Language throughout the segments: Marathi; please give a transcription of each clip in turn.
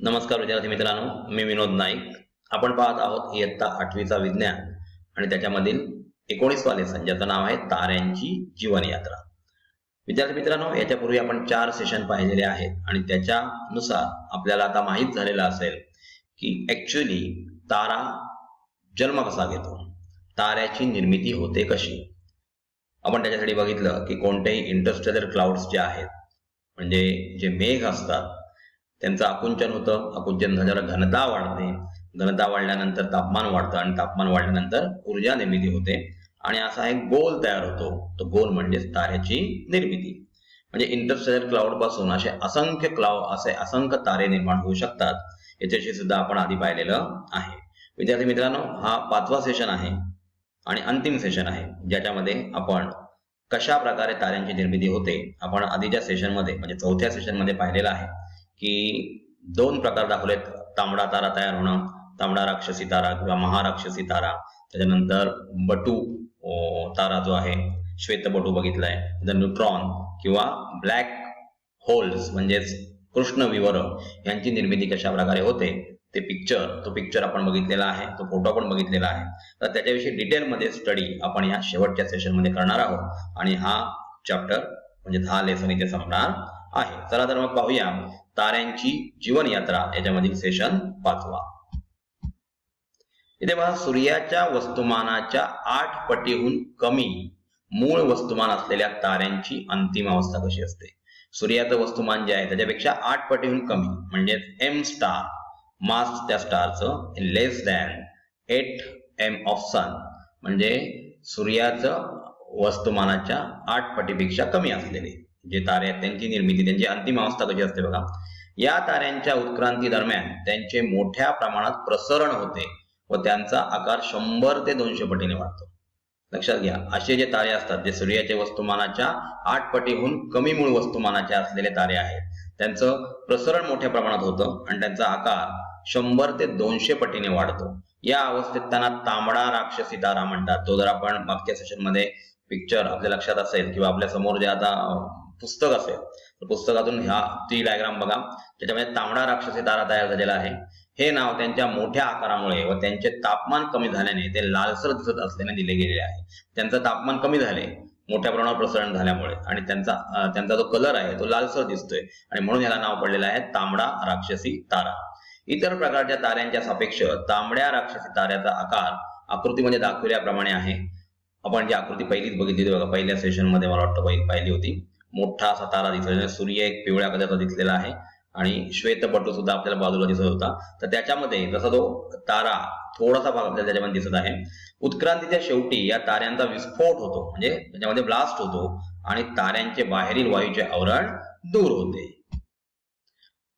नमस्कार विद्यार्थी मित्रांनो, मी विनोद नाईक. आपण पाहत आहोत इयत्ता 8वीचा विज्ञान आणि त्याच्यामधील 19वा लेसन ज्याचं नाव आहे ताऱ्यांची जीवनयात्रा. विद्यार्थी मित्रांनो, याच्यापूर्वी आपण 4 सेशन पाहिलेले आहेत आणि त्याच्यानुसार आपल्याला आता माहित झालेलं असेल की ऍक्च्युअली तारा जन्म कसा घेतो, ताऱ्याची निर्मिती होते कशी. आपण त्याच्यासाठी बघितलं की कोणतेही इंटरस्टेलर क्लाउड्स जे आहेत, म्हणजे जे मेघ असतात, त्यांचं आकुंचन होतं. आकुंचन झाल्यावर घनता वाढते, घनता वाढल्यानंतर तापमान वाढतं आणि तापमान वाढल्यानंतर ऊर्जा निर्मिती होते आणि असा एक गोल तयार होतो. तो गोल म्हणजे ताऱ्याची निर्मिती. म्हणजे इंटरस्टेलर क्लाउड पासून असे असंख्य तारे निर्माण होऊ शकतात. याच्याशी सुद्धा आपण आधी पाहिलेलं आहे. विद्यार्थी मित्रांनो, हा 5वा सेशन आहे आणि अंतिम सेशन आहे, ज्याच्यामध्ये आपण कशा प्रकारे ताऱ्यांची निर्मिती होते आपण आधीच्या सेशन मध्ये म्हणजे 4थ्या सेशन मध्ये पाहिलेलं आहे की 2 प्रकार दाखवलेत. तांबडा तारा तयार होणं, तांबडा राक्षसी तारा किंवा महाराक्षसी तारा. त्याच्यानंतर बटू तारा जो आहे, श्वेतबटू बघितलाय. न्यूट्रॉन किंवा ब्लॅक होल्स म्हणजेच कृष्णविवर यांची निर्मिती कशा प्रकारे होते ते तो पिक्चर आपण बघितलेला आहे, तो फोटो आपण बघितलेला आहे. तर त्याच्याविषयी डिटेलमध्ये स्टडी आपण या शेवटच्या सेशन मध्ये करणार आहोत आणि हा चॅप्टर म्हणजे हा लेसन इथे संपणार आहे. चला तर मग पाहूया ताऱ्यांची जीवनयात्रा याच्यामधील सेशन 5वा. इथे पहा, सूर्याच्या वस्तुमानाच्या 8 पटीहून कमी मूळ वस्तुमान असलेल्या ताऱ्यांची अंतिम अवस्था कशी असते. सूर्याचं वस्तुमान जे आहे त्याच्यापेक्षा 8 पटीहून कमी म्हणजे एम स्टार, मास त्या स्टारचं लेस दॅन 8 एम ऑफ सन, म्हणजे सूर्याचं वस्तुमानाच्या 8 पटीपेक्षा कमी असलेले जे तारे आहेत त्यांची निर्मिती, त्यांची अंतिम अवस्था कशी असते बघा. या ताऱ्यांच्या उत्क्रांती दरम्यान त्यांचे मोठ्या प्रमाणात प्रसरण होते व त्यांचा आकार 100 ते 200 पटीने वाढतो. लक्षात घ्या, असे जे तारे असतात जे सूर्याच्या वस्तुमानाच्या 8 पटीहून कमी मूळ वस्तुमानाचे असलेले तारे आहेत, त्यांचं प्रसरण मोठ्या प्रमाणात होतं आणि त्यांचा आकार 100 ते 200 पटीने वाढतो. या अवस्थेत त्यांना तांबडा राक्षसी तारा म्हणतात. तो जर आपण मागच्या सेशन मध्ये पिक्चर आपल्या लक्षात असेल किंवा आपल्या समोर जे आता पुस्तक असेल तर पुस्तकातून ती डायग्राम बघा, त्याच्यामध्ये तांबडा राक्षसी तारा तयार झालेला आहे. हे नाव त्यांच्या मोठ्या आकारामुळे व त्यांचे तापमान कमी झाल्याने ते लालसर दिसत असल्याने दिले गेलेले आहे. त्यांचं तापमान कमी झाले, मोठ्या प्रमाणावर प्रसरण झाल्यामुळे, आणि त्यांचा जो कलर आहे तो लालसर दिसतोय आणि म्हणून याला नाव पडलेलं आहे तांबडा राक्षसी तारा. इतर प्रकारच्या ताऱ्यांच्या सापेक्ष तांबड्या राक्षसी ताऱ्याचा आकार आकृतीमध्ये दाखवल्याप्रमाणे आहे. आपण जी आकृती पहिलीच बघितली बघा, पहिल्या सेशन मध्ये मला वाटतं पाहिली होती. मोठा असा तारा दिसला, सूर्य एक पिवळ्या कलरचा दिसलेला आहे आणि श्वेतपटू सुद्धा आपल्याला बाजूला दिसत होता. तर त्याच्यामध्ये जसा तो तारा थोडासा भाग आपल्याला त्याच्यामध्ये दिसत आहे. उत्क्रांतीच्या शेवटी या ताऱ्यांचा विस्फोट होतो, म्हणजे त्याच्यामध्ये ब्लास्ट होतो आणि ताऱ्यांचे बाहेरील वायूचे आवरण दूर होते.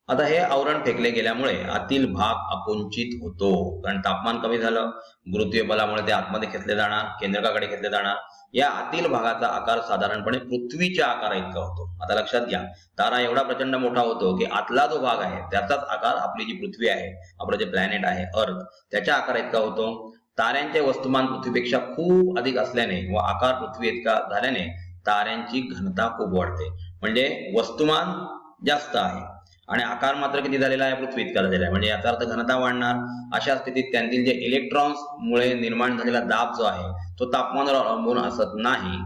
आता हे आवरण फेकले गेल्यामुळे आतील भाग आकुंचित होतो, कारण तापमान कमी झालं, गुरुत्वीय बलामुळे ते आतमध्ये खेचले जाणार, केंद्रकाकडे खेचले जाणार. या आतील भागाचा आकार साधारणपणे पृथ्वीच्या आकारा इतका होतो. आता लक्षात घ्या, तारा एवढा प्रचंड मोठा होतो की आतला जो भाग आहे त्याचाच आकार आपली जी पृथ्वी आहे, आपलं जे प्लॅनेट आहे अर्थ, त्याच्या आकारा इतका होतो. ताऱ्यांचे वस्तुमान पृथ्वीपेक्षा खूप अधिक असल्याने व आकार पृथ्वी इतका झाल्याने ताऱ्यांची घनता खूप वाढते. म्हणजे वस्तुमान जास्त आहे आणि आकार मात्र किती झालेला आहे, पृथ्वी इतका झालेला आहे. म्हणजे याचा अर्थ घनता वाढणार. अशा स्थितीत त्यांतील जे इलेक्ट्रॉन्स मुळे निर्माण झालेला दाब जो आहे तो तापमानावर अवलंबून असत नाही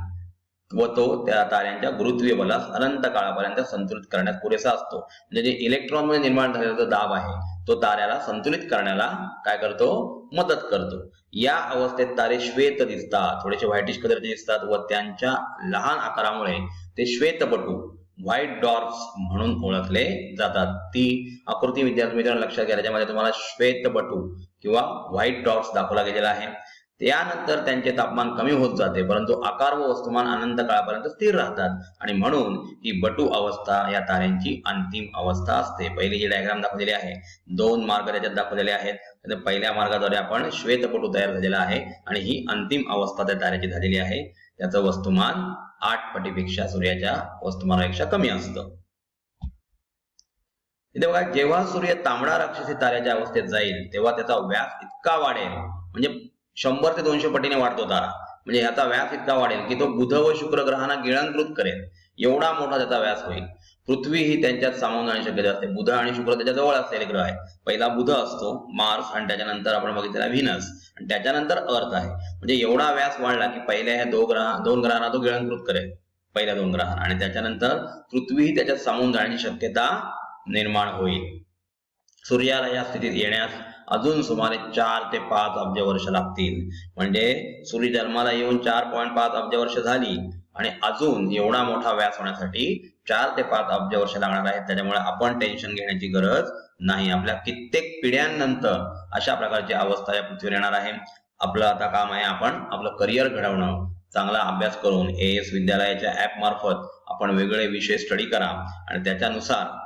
व तो त्या ताऱ्यांच्या गुरुत्वीय बलास अनंत काळापर्यंत संतुलित करण्यास पुरेसा असतो. म्हणजे जे इलेक्ट्रॉन मुळे निर्माण झालेला जो दाब आहे तो ताऱ्याला संतुलित करण्याला काय करतो, मदत करतो. या अवस्थेत तारे श्वेत दिसतात, थोडेसे व्हाईटिश कलरचे दिसतात व त्यांच्या लहान आकारामुळे ते श्वेतपटू व्हाईट डॉर्फ्स म्हणून ओळखले जातात. ती आकृती विद्यार्थी मित्रांनो लक्षात घ्या, त्याच्यामध्ये तुम्हाला श्वेतपटू किंवा व्हाईट डॉर्फ्स दाखवला गेलेला आहे. त्यानंतर त्यांचे तापमान कमी होत जाते, परंतु आकार व वस्तुमान अनंत काळापर्यंत स्थिर राहतात आणि म्हणून ही बटू अवस्था या ताऱ्यांची अंतिम अवस्था असते. पहिली जी डायग्राम दाखवलेली आहे, 2 मार्ग त्याच्यात दाखवलेले आहेत. पहिल्या मार्गाद्वारे आपण श्वेतपटू तयार झालेला आहे आणि ही अंतिम अवस्था त्या ताऱ्याची झालेली आहे. त्याचं वस्तुमान 8 पटीपेक्षा सूर्याच्या वस्तुमानापेक्षा कमी असतं. इथे बघा, जेव्हा सूर्य तांबडा राक्षसी ताऱ्याच्या अवस्थेत जाईल तेव्हा त्याचा व्यास इतका वाढेल, म्हणजे 100 ते 200 पटीने वाढतो तारा. म्हणजे ह्याचा व्यास इतका वाढेल की तो बुध व शुक्र ग्रहांना गिळंकृत करेल. एवढा मोठा त्याचा व्यास होईल. पृथ्वी ही त्यांच्यात सामावून जाण्याची शक्यता असते. बुध आणि शुक्र त्याच्या जवळ असलेले ग्रह आहे. पहिला बुध असतो, मार्स, आणि त्याच्यानंतर आपण बघितलेला व्हीनस, आणि त्याच्यानंतर अर्थ आहे. म्हणजे एवढा व्यास वाढला की पहिल्या ह्या दोन ग्रहांना तो गिळंकृत करेल, पहिल्या 2 ग्रहांना, आणि त्याच्यानंतर पृथ्वी ही त्याच्यात सामावून जाण्याची शक्यता निर्माण होईल. सूर्याला या स्थितीत येण्यास अजून सुमारे 4 ते 5 अब्ज वर्ष लागतील. म्हणजे सूर्य जन्माला येऊन 4.5 अब्ज वर्ष झाली आणि अजून एवढा मोठा व्यास होण्यासाठी 4 ते 5 अब्ज वर्ष लागणार आहेत. त्याच्यामुळे आपण टेन्शन घेण्याची गरज नाही. आपल्या कित्येक पिढ्यांनंतर अशा प्रकारची अवस्था या पृथ्वीवर येणार आहे. आपलं आता काम आहे आपण आपलं करिअर घडवणं. चांगला अभ्यास करून AS विद्यालयाच्या ऍप मार्फत आपण वेगळे विषय स्टडी करा आणि त्याच्यानुसार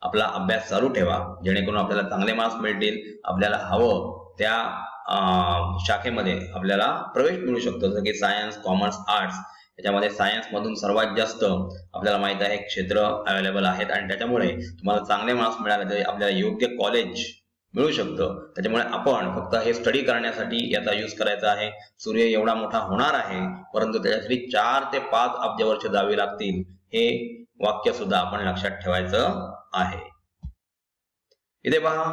आपला अभ्यास चालू ठेवा, जेणेकरून आपल्याला चांगले मार्क्स मिळतील. आपल्याला हवं त्या शाखेमध्ये आपल्याला प्रवेश मिळू शकतो, जसं की सायन्स, कॉमर्स, आर्ट्स. त्याच्यामध्ये सायन्स मधून सर्वात जास्त आपल्याला माहित आहे क्षेत्र अवेलेबल आहेत आणि त्याच्यामुळे तुम्हाला चांगले मार्क्स मिळाले तरी आपल्याला योग्य कॉलेज मिळू शकतं. त्याच्यामुळे आपण फक्त हे स्टडी करण्यासाठी याचा यूज करायचा आहे. सूर्य एवढा मोठा होणार आहे, परंतु त्याच्यासाठी 4 ते 5 अब्ज वर्ष जावी लागतील. हे वाक्य सुद्धा आपण लक्षात ठेवायचं आहे. इथे पहा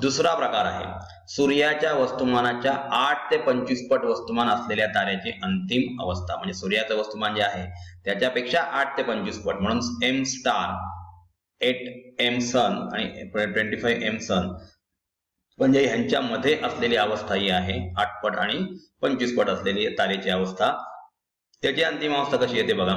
दुसरा प्रकार आहे सूर्याच्या वस्तुमानाच्या 8 ते 25 पट वस्तुमान असलेल्या ताऱ्याची अंतिम अवस्था. म्हणजे सूर्याचं वस्तुमान जे आहे त्याच्यापेक्षा 8 ते 25 पट, म्हणून M स्टार, 8M सन आणि 25M सन, म्हणजे ह्यांच्यामध्ये असलेली अवस्था ही आहे 8 पट आणि 25 पट असलेली तारेची अवस्था. त्याची अंतिम अवस्था कशी येते बघा.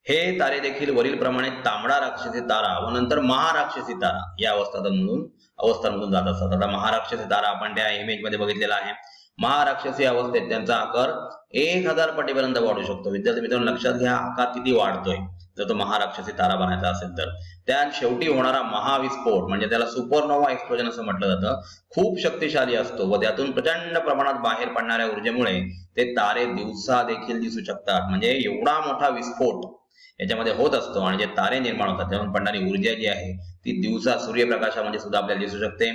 हे तारे देखील वरील प्रमाणे तांबडा राक्षसी तारा व नंतर महाराक्षसी तारा या अवस्थांमधून जात असतात. आता महाराक्षसी तारा आपण त्या इमेज मध्ये बघितलेला आहे. महाराक्षसी अवस्थेत त्यांचा आकार 1000 पटीपर्यंत वाढू शकतो. विद्यार्थी मित्रांनो लक्षात घ्या, आकार किती वाढतोय जर तो महाराक्षसी तारा बनायचा असेल तर. त्यात शेवटी होणारा महाविस्फोट म्हणजे त्याला सुपरनोवा एक्सप्लोजन असं म्हटलं जातं, खूप शक्तिशाली असतो व त्यातून प्रचंड प्रमाणात बाहेर पडणाऱ्या ऊर्जेमुळे ते तारे दिवसा देखील दिसू शकतात. म्हणजे एवढा मोठा विस्फोट याच्यामध्ये होत असतो आणि जे तारे निर्माण होतात त्यातून पडणारी ऊर्जा जी आहे ती दिवसा सूर्यप्रकाशामध्ये सुद्धा आपल्याला दिसू शकते.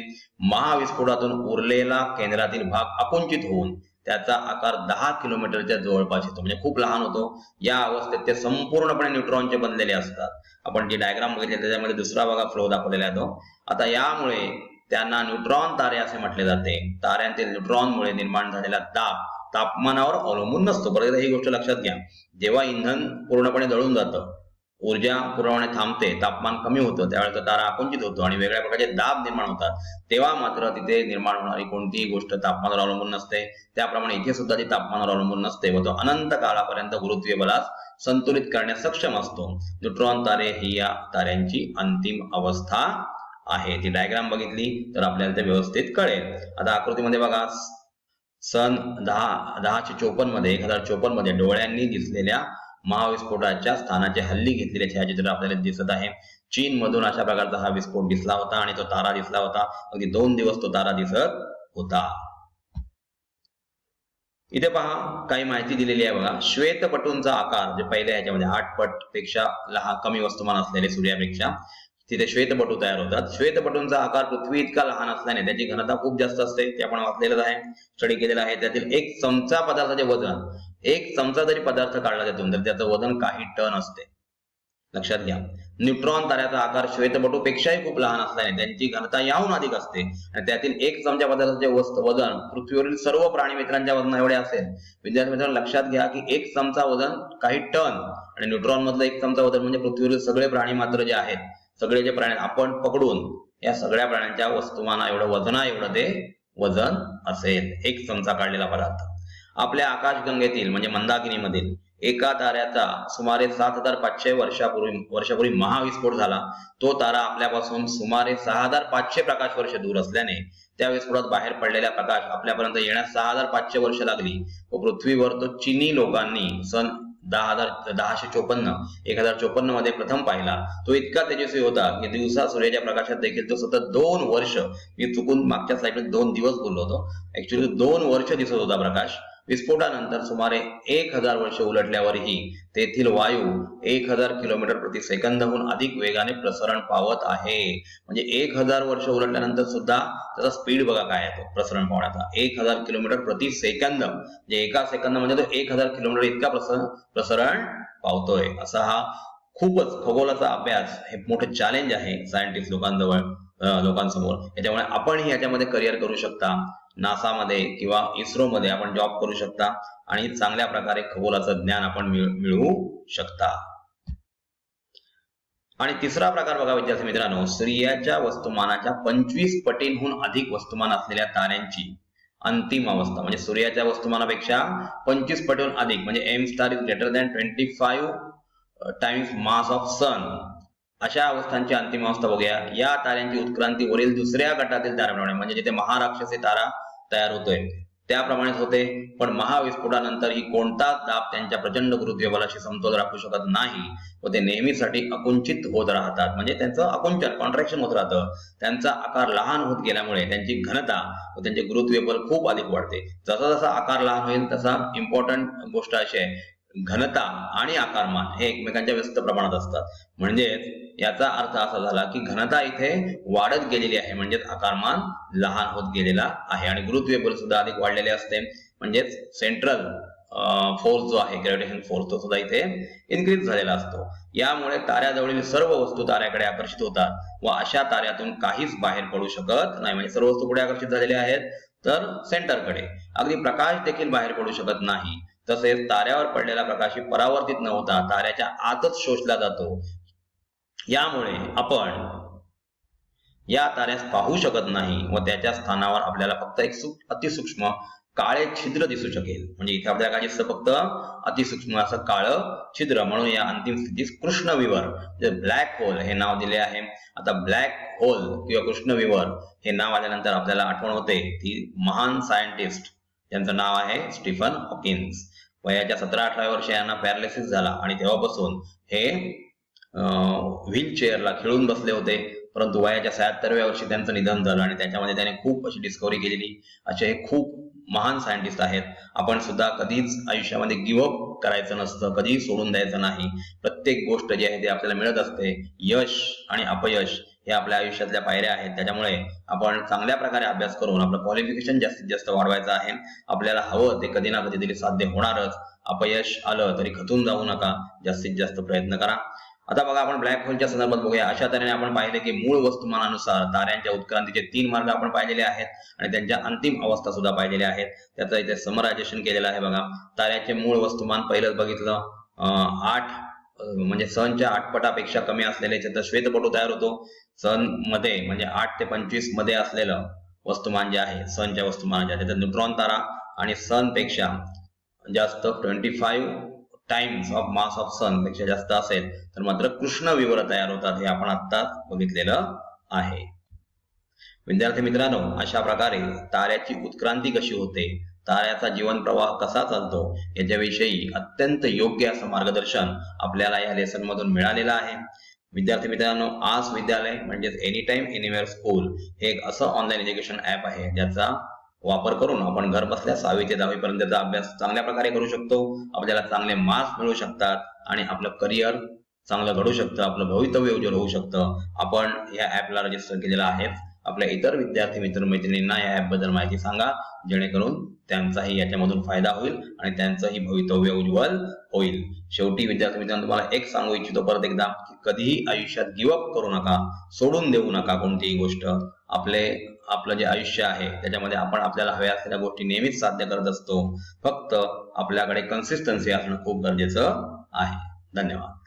महाविस्फोटातून उरलेला केंद्रातील भाग आकुंचित होऊन त्याचा आकार 10 किलोमीटरच्या जवळपास येतो, म्हणजे खूप लहान होतो. या अवस्थेत ते संपूर्णपणे न्यूट्रॉनचे बनलेले असतात. आपण जी डायग्राम बघितली त्याच्यामध्ये दुसरा भाग फ्लो दाखवलेला आहे तो. आता यामुळे त्यांना न्यूट्रॉन तारे असे म्हटले जाते. ताऱ्यांतील न्यूट्रॉनमुळे निर्माण झालेला दाब तापमानावर अवलंबून नसतो. परत ही गोष्ट लक्षात घ्या, जेव्हा इंधन पूर्णपणे जळून जातं, ऊर्जा पूर्णपणे थांबते, तापमान कमी होतं, त्यावेळेस तारा आकुंचित होतो आणि वेगळ्या प्रकारचे दाब निर्माण होतात. तेव्हा मात्र तिथे निर्माण होणारी कोणतीही गोष्ट तापमानावर अवलंबून नसते. त्याप्रमाणे इथे सुद्धा ती तापमानावर अवलंबून नसते व तो अनंत काळापर्यंत गुरुत्वीय बलास संतुलित करण्यास सक्षम असतो. न्यूट्रॉन तारे ही या ताऱ्यांची अंतिम अवस्था आहे. ती डायग्राम बघितली तर आपल्याला ते व्यवस्थित कळेल. आता आकृतीमध्ये बघा, सन 1054 मध्ये 1054 मध्ये डोळ्यांनी दिसलेल्या महाविस्फोटाच्या स्थानाचे हल्ली घेतलेले छायाचित्र आपल्याला दिसत आहे. चीन मधून अशा प्रकारचा हा विस्फोट दिसला होता आणि तो तारा दिसला होता. अगदी 2 दिवस तो तारा दिसत होता. इथे पहा काही माहिती दिलेली आहे बघा. श्वेतपटूंचा आकार जे पहिल्या ह्याच्यामध्ये 8 पट पेक्षा कमी वस्तुमान असलेले सूर्यापेक्षा तिथे श्वेतपटू तयार होतात. श्वेतपटूंचा आकार पृथ्वी इतका लहान असल्याने त्याची घनता खूप जास्त असते. ते आपण वाचलेलं आहे, स्टडी केलेलं आहे. त्यातील 1 चमचा पदार्थाचे वजन, 1 चमचा जरी पदार्थ काढला त्यातून तर त्याचं वजन काही टन असते. लक्षात घ्या, न्यूट्रॉन ताऱ्याचा आकार श्वेतपटू पेक्षाही खूप लहान असल्याने त्यांची घनता याहून अधिक असते आणि त्यातील 1 चमचा पदार्थाचे वजन पृथ्वीवरील सर्व प्राणी मित्रांच्या वजना एवढे असेल. विद्यार्थी मित्रांनो लक्षात घ्या की 1 चमचा वजन काही टन आणि न्यूट्रॉन मधलं 1 चमचा वजन म्हणजे पृथ्वीवरील सगळे प्राणी मात्र जे आहेत, सगळे जे प्राणी आपण पकडून या सगळ्या प्राण्यांच्या वस्तुमाना एवढं वजना एवढं ते वजन असेल 1 चमचा काढलेला पदार्थ. आपल्या आकाशगंगेतील म्हणजे मंदाकिनीमधील एका ताऱ्याचा सुमारे 7500 वर्षापूर्वी महाविस्फोट झाला. तो तारा आपल्यापासून सुमारे 6500 प्रकाश वर्ष दूर असल्याने त्या विस्फोटात बाहेर पडलेला प्रकाश आपल्यापर्यंत येण्यास 6500 वर्ष लागली व पृथ्वीवर तो चीनी लोकांनी सन 1054 मध्ये प्रथम पाहिला. तो इतका तेजस्वी होता की दिवसा सूर्याच्या प्रकाशात देखील तो सतत 2 वर्ष, मी चुकून मागच्या स्लाइडमध्ये 2 दिवस बोललो होतो, ऍक्च्युअली 2 वर्ष दिसत होता प्रकाश. विस्फोटानंतर सुमारे 1000 वर्ष उलटल्यावरही तेथील वायू 1000 किलोमीटर प्रति सेकंदहून अधिक वेगाने प्रसरण पावत आहे. म्हणजे 1000 वर्ष उलटल्यानंतर सुद्धा त्याचा स्पीड बघा काय आहे, तो प्रसरण पावण्याचा 1000 किलोमीटर प्रति सेकंद, म्हणजे एका सेकंद म्हणजे तो 1000 किलोमीटर इतका प्रसरण पावतोय. असा हा खूपच खगोलाचा अभ्यास हे मोठं चॅलेंज आहे सायंटिस्ट लोकांसमोर. त्याच्यामुळे आपणही याच्यामध्ये करिअर करू शकता. नासामध्ये किंवा इस्रोमध्ये आपण जॉब करू शकता आणि चांगल्या प्रकारे खगोलाचं ज्ञान आपण मिळवू शकता. आणि तिसरा प्रकार बघा विद्यार्थी मित्रांनो, सूर्याच्या वस्तुमानाच्या 25 पटींहून अधिक वस्तुमान असलेल्या ताऱ्यांची अंतिम अवस्था. म्हणजे सूर्याच्या वस्तुमानापेक्षा 25 पटीहून अधिक, म्हणजे M star is greater than 25 times mass of sun, अशा अवस्थांची अंतिम अवस्था बघूया. या ताऱ्यांची उत्क्रांती वरील दुसऱ्या गटातील ताऱ्याप्रमाणे, म्हणजे जिथे महाराक्षसी तारा तयार होतोय त्याप्रमाणेच होते. पण महाविस्फोटानंतर ही कोणताच दाब त्यांच्या प्रचंड गुरुत्वबलाशी समतोल राखू शकत नाही व ते नेहमीसाठी आकुंचित होत राहतात. म्हणजे त्यांचं आकुंचन, कॉन्ट्रॅक्शन होत राहतं. त्यांचा आकार लहान होत गेल्यामुळे त्यांची घनता व त्यांचे गुरुत्वबल खूप अधिक वाढते. जसा जसा आकार लहान होईल तसा इम्पॉर्टंट गोष्ट अशी आहे, घनता आणि आकारमान हे एकमेकांच्या व्यस्त प्रमाणात असतात. म्हणजेच याचा अर्थ असा झाला की घनता इथे वाढत गेलेली आहे, म्हणजेच आकारमान लहान होत गेलेला आहे आणि गुरुत्वबल सुद्धा अधिक वाढलेले असते. म्हणजेच सेंट्रल फोर्स जो आहे, ग्रॅव्हिटेशन फोर्स, तो सुद्धा इथे इन्क्रीज झालेला असतो. यामुळे ताऱ्याजवळील सर्व वस्तू ताऱ्याकडे आकर्षित होतात व अशा ताऱ्यातून काहीच बाहेर पडू शकत नाही. म्हणजे सर्व वस्तू कुठे आकर्षित झालेल्या आहेत, तर सेंटरकडे. अगदी प्रकाश देखील बाहेर पडू शकत नाही. तसेच ताऱ्यावर पडलेला प्रकाश परावर्तित न होता ताऱ्याच्या आतच शोषला जातो. यामुळे आपण या ताऱ्यास पाहू शकत नाही व त्याच्या स्थानावर आपल्याला फक्त एक अतिसूक्ष्म काळे छिद्र दिसू शकेल. म्हणजे इथे आपल्याला काय दिसतं, फक्त अतिसूक्ष्म असं काळं छिद्र. म्हणून या अंतिम स्थितीस कृष्णविवर, ब्लॅक होल हे नाव दिले आहे. आता ब्लॅक होल किंवा कृष्णविवर हे नाव आल्यानंतर आपल्याला आठवण होते ती महान सायंटिस्ट ज्यांचं नाव आहे स्टीफन हॉकिन्स. वयाच्या 17-18 वर्षे यांना पॅरालिसिस झाला आणि तेव्हापासून हे व्हीलचेअरला खिळून बसले होते. परंतु वयाच्या 76व्या वर्षी त्यांचं निधन झालं आणि त्याच्यामध्ये त्याने खूप अशी डिस्कव्हरी केलेली. असे हे खूप महान सायंटिस्ट आहेत. आपण सुद्धा कधीच आयुष्यामध्ये गिव्हअप करायचं नसतं, कधीही सोडून द्यायचं नाही. प्रत्येक गोष्ट जी आहे ती आपल्याला मिळत असते. यश आणि अपयश हे आपल्या आयुष्यातल्या पायऱ्या आहेत. त्याच्यामुळे आपण चांगल्या प्रकारे अभ्यास करून आपलं क्वालिफिकेशन जास्तीत जास्त वाढवायचं आहे. आपल्याला हवं ते कधी ना कधीतरी साध्य होणारच. अपयश आलं तरी खचून जाऊ नका, जास्तीत जास्त प्रयत्न करा. आता बघा आपण ब्लॅक होलच्या संदर्भात बघूया. अशा तऱ्हेने आपण पाहिले की मूळ वस्तुमानानुसार ताऱ्यांच्या उत्क्रांतीचे 3 मार्ग आपण पाहिलेले आहेत आणि त्यांच्या अंतिम अवस्था सुद्धा पाहिलेल्या आहेत. त्याचं इथे समरायझेशन केलेलं आहे बघा. ताऱ्याचे मूळ वस्तुमान पहिलंच बघितलं, 8 म्हणजे सनच्या 8 पटापेक्षा कमी असलेले त्याचा श्वेतपटू तयार होतो. सन मध्ये म्हणजे 8 ते 25 मध्ये असलेलं वस्तुमान जे आहे सनच्या वस्तुमानाच्या, त्याचा न्यूट्रॉन तारा आणि सन पेक्षा जास्त 25 टाइम्स ऑफ मास ऑफ सन पेक्षा जास्त असेल तर मात्र कृष्णविवर तयार होतात. हे आपण आता बघितलेलं आहे. विद्यार्थी मित्रांनो, अशा प्रकारे ताऱ्याची उत्क्रांती कशी होते, ताऱ्याचा जीवन प्रवाह कसा चालतो याच्याविषयी अत्यंत योग्य असं मार्गदर्शन आपल्याला या लेसन मधून मिळालेलं आहे. विद्यार्थी मित्रांनो, आज विद्यालय म्हणजेच एनी टाइम एनीवेअर स्कूल हे एक असं ऑनलाईन एज्युकेशन ऍप आहे ज्याचा वापर करून आपण घर बसल्या 6वी ते 10वी पर्यंतचा अभ्यास चांगल्या प्रकारे करू शकतो. आपल्याला चांगले मार्क्स मिळू शकतात आणि आपलं करिअर चांगलं घडू शकतं, आपलं भवितव्य उज्ज्वल होऊ शकतं. आपण या ऍपला रजिस्टर केलेलं आहे. आपल्या इतर विद्यार्थी मित्रमैत्रिणींना या ऍप बद्दल माहिती सांगा, जेणेकरून त्यांचाही याच्यामधून फायदा होईल आणि त्यांचंही भवितव्य उज्ज्वल होईल. शेवटी विद्यार्थी मित्रांनो, तुम्हाला एक सांगू इच्छितो परत एकदा की कधीही आयुष्यात गिव्हअप करू नका, सोडून देऊ नका कोणतीही गोष्ट. आपलं जे आयुष्य आहे त्याच्यामध्ये आपण आपल्याला हव्या असलेल्या गोष्टी नेहमीच साध्य करत असतो. फक्त आपल्याकडे कन्सिस्टन्सी असणं खूप गरजेचं आहे. धन्यवाद.